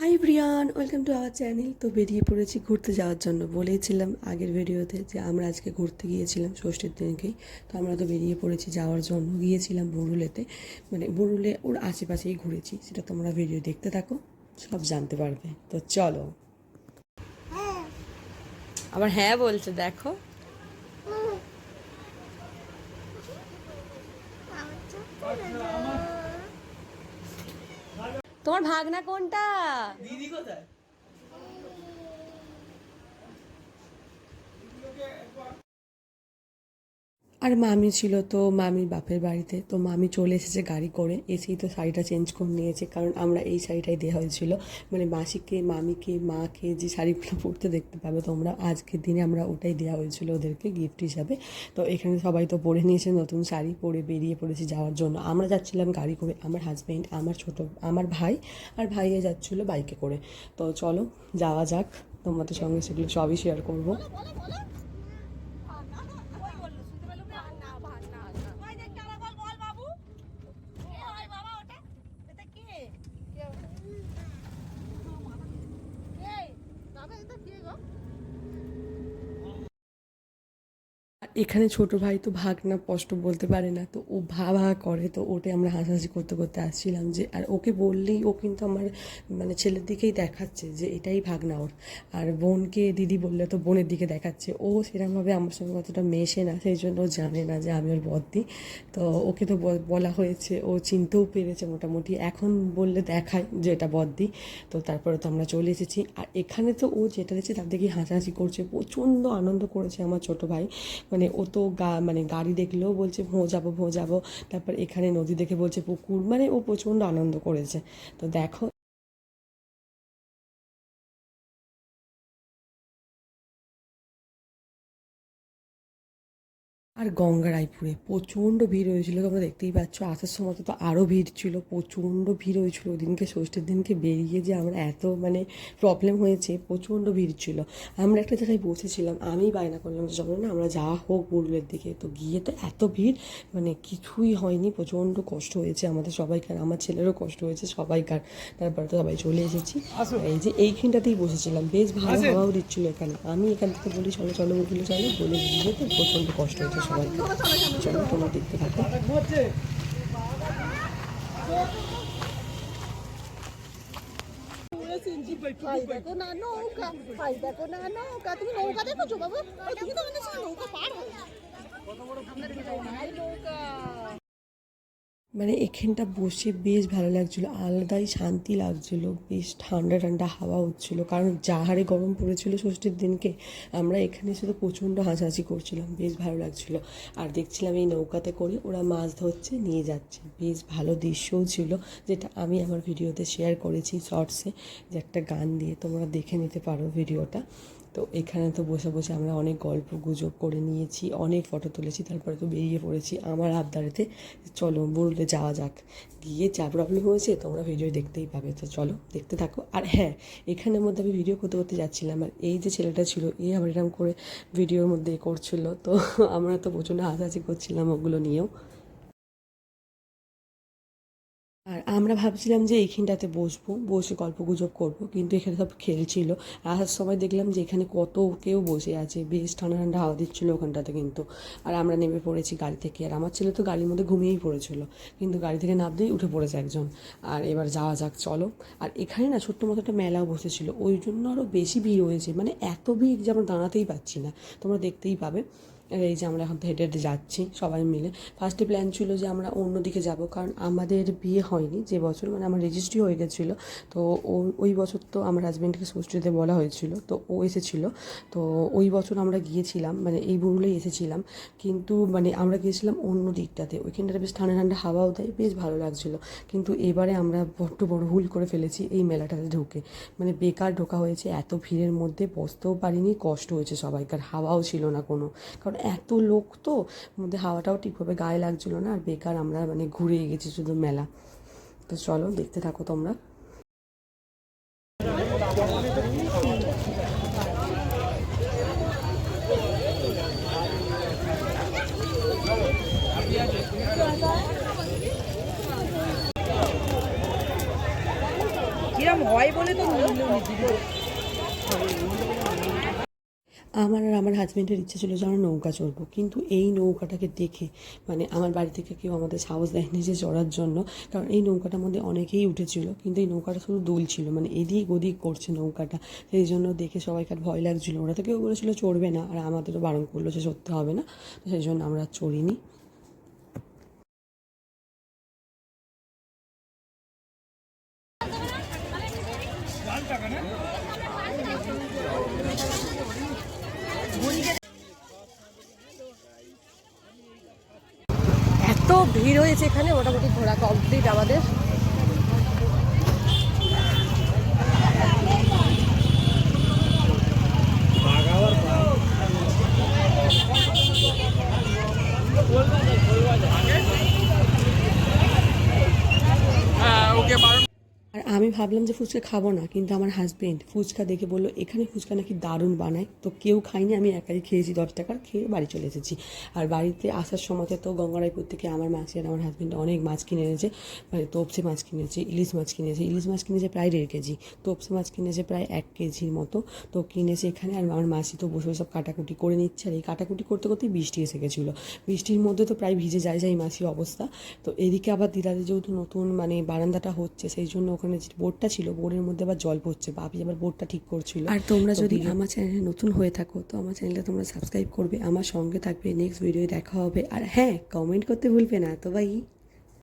High Brian, welcome to our channel. তো বেরিয়ে পড়েছি ঘুরতে যাওয়ার জন্য। বলেছিলাম আগের ভিডিওতে যে আমরা আজকে ঘুরতে গিয়েছিলাম ষষ্ঠীর দিনকেই। তো আমরা তো বেরিয়ে পড়েছি যাওয়ার জন্য। গিয়েছিলাম বরুলেতে, মানে বরুলে ওর আশেপাশেই ঘুরেছি। সেটা তোমরা ভিডিও দেখতে থাকো, সব জানতে পারবে। তো চলো। আবার হ্যাঁ বলছে, দেখো। তোমার ভাগনা কোনটা? দিদি কোথায়? আর মামি ছিল, তো মামির বাপের বাড়িতে। তো মামি চলে এসেছে গাড়ি করে, এসেই তো শাড়িটা চেঞ্জ করে নিয়েছে, কারণ আমরা এই শাড়িটাই দেওয়া হয়েছিল। মানে মাসিকে, মামিকে, মাকে যে শাড়িগুলো পরতে দেখতে পাবে তোমরা, আজকের দিনে আমরা ওটাই দেওয়া হয়েছিল ওদেরকে গিফট হিসাবে। তো এখানে সবাই তো পরে নিয়েছে নতুন শাড়ি, পরে বেরিয়ে পড়েছি যাওয়ার জন্য। আমরা যাচ্ছিলাম গাড়ি করে, আমার হাজব্যান্ড, আমার ভাই, আর ভাইয়া যাচ্ছিলো বাইকে করে। তো চলো যাওয়া যাক, তোমাদের সঙ্গে সেগুলো সবই শেয়ার করবো। এখানে ছোট ভাই তো ভাগনা স্পষ্ট বলতে পারে না, তো ও ভা করে। তো ওটাই আমরা হাসাহাসি করতে করতে আসছিলাম যে, আর ওকে বললেই ও কিন্তু আমার মানে ছেলের দিকেই দেখাচ্ছে যে এটাই ভাগনা ওর। আর বোনকে দিদি বললে তো বোনের দিকে দেখাচ্ছে। ও সেরকমভাবে আমার সঙ্গে অতটা মেশে না, সেই জন্য ও জানে না যে আমি ওর বদ্দি। তো ওকে তো বলা হয়েছে, ও চিনতেও পেরেছে মোটামুটি। এখন বললে দেখায় যে এটা বদ্দি। তো তারপরে তো আমরা চলে এসেছি। আর এখানে তো ও যেটা দিচ্ছে তার দিকে হাসাহাসি করছে, প্রচণ্ড আনন্দ করেছে আমার ছোটো ভাই। মানে ও তো মানে গাড়ি দেখলেও বলছে ভোঁ যাবো ভোঁ যাবো। তারপর এখানে নদী দেখে বলছে পুকুর, মানে ও প্রচণ্ড আনন্দ করেছে। তো দেখো। আর গঙ্গারায়পুরে প্রচণ্ড ভিড় হয়েছিল, তোমরা দেখতেই পাচ্ছ। আসার সময় তো আরও ভিড় ছিল, প্রচণ্ড ভিড় হয়েছিল ওদিনকে। ষষ্ঠীর দিনকে বেরিয়ে যে আমরা এত মানে প্রবলেম হয়েছে, প্রচণ্ড ভিড় ছিল। আমরা একটা জায়গায় বসেছিলাম, আমি বায়না করলাম যে চলো না আমরা যাওয়া হোক বুরুলের দিকে। তো গিয়ে তো এত ভিড়, মানে কিছুই হয়নি, প্রচণ্ড কষ্ট হয়েছে আমাদের সবাইকার, আমার ছেলেরও কষ্ট হয়েছে সবাইকার। তারপরে তো সবাই চলে এসেছি। এই যে এইখানটাতেই বসেছিলাম, বেশ ভালো হাওয়াও দিচ্ছিল এখানে। আমি এখান থেকে বলি চলো চলো বুরুলে চলো, বলে গিয়ে তো প্রচণ্ড কষ্ট হয়েছে সবাইকে। চলো তোমরা দেখতে থাকো। দেখো না নৌকা, দেখো না নৌকা, তুমি নৌকা দেখেছো বাবু? তুমি তো নৌকা পার হয় নৌকা। মানে এখানটা বসে বেশ ভালো লাগছিলো, আলাদাই শান্তি লাগছিলো, বেশ ঠান্ডা ঠান্ডা হাওয়া হচ্ছিলো, কারণ যা হারে গরম পড়েছিল ষষ্ঠীর দিনকে। আমরা এখানে শুধু প্রচণ্ড হাসাহাসি করছিলাম, বেশ ভালো লাগছিলো। আর দেখছিলাম এই নৌকাতে করে ওরা মাছ ধরছে, নিয়ে যাচ্ছে, বেশ ভালো দৃশ্যও ছিল, যেটা আমি আমার ভিডিওতে শেয়ার করেছি শর্টসে, যে একটা গান দিয়ে তোমরা দেখে নিতে পারো ভিডিওটা। তো এখানে তো বসে বসে আমরা অনেক গল্প গুজব করে নিয়েছি, অনেক ফটো তুলেছি। তারপরে তো বেরিয়ে পড়েছি আমার আবদারেতে, চলো বললে যাওয়া যাক। গিয়ে যা প্রবলেম হয়েছে তোমরা ভিডিও দেখতেই পাবে। তো চলো দেখতে থাকো। আর হ্যাঁ, এখানের মধ্যে আমি ভিডিও করতে করতে যাচ্ছিলাম, আর এই যে ছেলেটা ছিল এই আবার এরকম করে ভিডিওর মধ্যে করছিল। তো আমরা তো প্রচণ্ড হাসাহাসি করছিলাম ওগুলো নিয়েও। আর আমরা ভাবছিলাম যে এইখানটাতে বসবো, বসে গল্পগুজব করবো, কিন্তু এখানে সব খেলছিল। আসার সময় দেখলাম যে এখানে কত কেউ বসে আছে, বেশ ঠান্ডা ঠান্ডা হাওয়া দিচ্ছিলো ওখানটাতে কিন্তু। আর আমরা নেমে পড়েছি গাড়ি থেকে, আর আমার ছেলে তো গাড়ির মধ্যে ঘুমিয়েই পড়েছিল, কিন্তু গাড়ি থেকে নামতেই উঠে পড়েছে একজন। আর এবার যাওয়া যাক চলো। আর এখানে না ছোট্ট মতো একটা মেলাও বসেছিল, ওই জন্য আরও বেশি ভিড় হয়েছে, মানে এত ভিড় যে আমরা দাঁড়াতেই পাচ্ছি না, তোমরা দেখতেই পাবে। আর এই যে আমরা এখন হেঁটে হেঁটে যাচ্ছি সবাই মিলে। ফার্স্টে প্ল্যান ছিল যে আমরা অন্যদিকে যাব, কারণ আমাদের বিয়ে হয়নি যে বছর, মানে আমার রেজিস্ট্রি হয়ে গেছিলো। তো ওই বছর তো আমার হাজব্যান্ডকে ষষ্ঠীতে বলা হয়েছিল, তো ও এসেছিলো। তো ওই বছর আমরা গিয়েছিলাম, মানে এই বরুলেই এসেছিলাম, কিন্তু মানে আমরা গিয়েছিলাম অন্য দিকটাতে, ওইখানটাতে বেশ ঠান্ডা ঠান্ডা হাওয়াও দেয়, বেশ ভালো লাগছিলো। কিন্তু এবারে আমরা বড্ড বড় ভুল করে ফেলেছি এই মেলাটাতে ঢুকে, মানে বেকার ঢোকা হয়েছে। এত ভিড়ের মধ্যে বসতেও পারিনি, কষ্ট হয়েছে সবাইকার, হাওয়াও ছিল না কোনো, কারণ এত লোক তো মধ্যে হাওয়াটাও ঠিকভাবে গায়ে লাগছিলো না। আর বেকার আমরা মানে ঘুরে গেছি শুধু মেলা। তো চলো দেখতে থাকো তোমরা। কিরম হয় বলে তো নিল। আমার আর আমার হাজব্যান্ডের ইচ্ছা ছিল যে আমরা নৌকা চড়বো, কিন্তু এই নৌকাটাকে দেখে মানে আমার বাড়ি থেকে কেউ আমাদের সাহস দেয়নি যে চড়ার জন্য, কারণ এই নৌকাটার মধ্যে অনেকেই উঠেছিল, কিন্তু এই নৌকাটা শুধু দুলছিল, মানে এদিক ওদিক করছে নৌকাটা, সেই জন্য দেখে সবাইকার ভয় লাগছিলো। ওরা তো কেউ বলেছিল চড়বে না, আর আমাদেরও বারণ করলো যে চড়তে হবে না, তো সেই জন্য আমরা আর চড়িনি। এত ভিড় হয়েছে এখানে, মোটামুটি ঘোরা কমপ্লিট আমাদের। আর আমি ভাবলাম যে ফুচকা খাবো না, কিন্তু আমার হাজবেন্ড ফুচকা দেখে বললো এখানে ফুচকা নাকি দারুণ বানায়, তো কেউ খাইনি, আমি একাই খেয়েছি 10 টাকার, খেয়ে বাড়ি চলে এসেছি। আর বাড়িতে আসার সময়তে তো গঙ্গারায়পুর থেকে আমার মাসি আর আমার হাজবেন্ড অনেক মাছ কিনে এনেছে, মানে তোপসে মাছ কিনেছে, ইলিশ মাছ কিনেছে প্রায় 1.5 কেজি, তোপসে মাছ কিনেছে প্রায় 1 কেজির মতো, তো কিনেছে এখানে। আর আমার মাসি তো বসে সব কাটাকুটি করে নিচ্ছে, আর এই কাটাকুটি করতে করতেই বৃষ্টি এসে গেছিলো, বৃষ্টির মধ্যে তো প্রায় ভিজে যায় মাসির অবস্থা। তো এদিকে আবার দিদাদের যেহেতু নতুন মানে বারান্দাটা হচ্ছে, সেই জন্য ওখানে যে বোর্ডটা ছিল, বোর্ডের মধ্যে আবার জল পড়ছে, ভাবি আবার বোর্ডটা ঠিক করছিল। আর তোমরা যদি আমার চ্যানেলে নতুন হয়ে থাকো, তো আমার চ্যানেলটা তোমরা সাবস্ক্রাইব করবে, আমার সঙ্গে থাকবে, নেক্সট ভিডিও দেখা হবে। আর হ্যাঁ, কমেন্ট করতে ভুলবে না, তো বাই।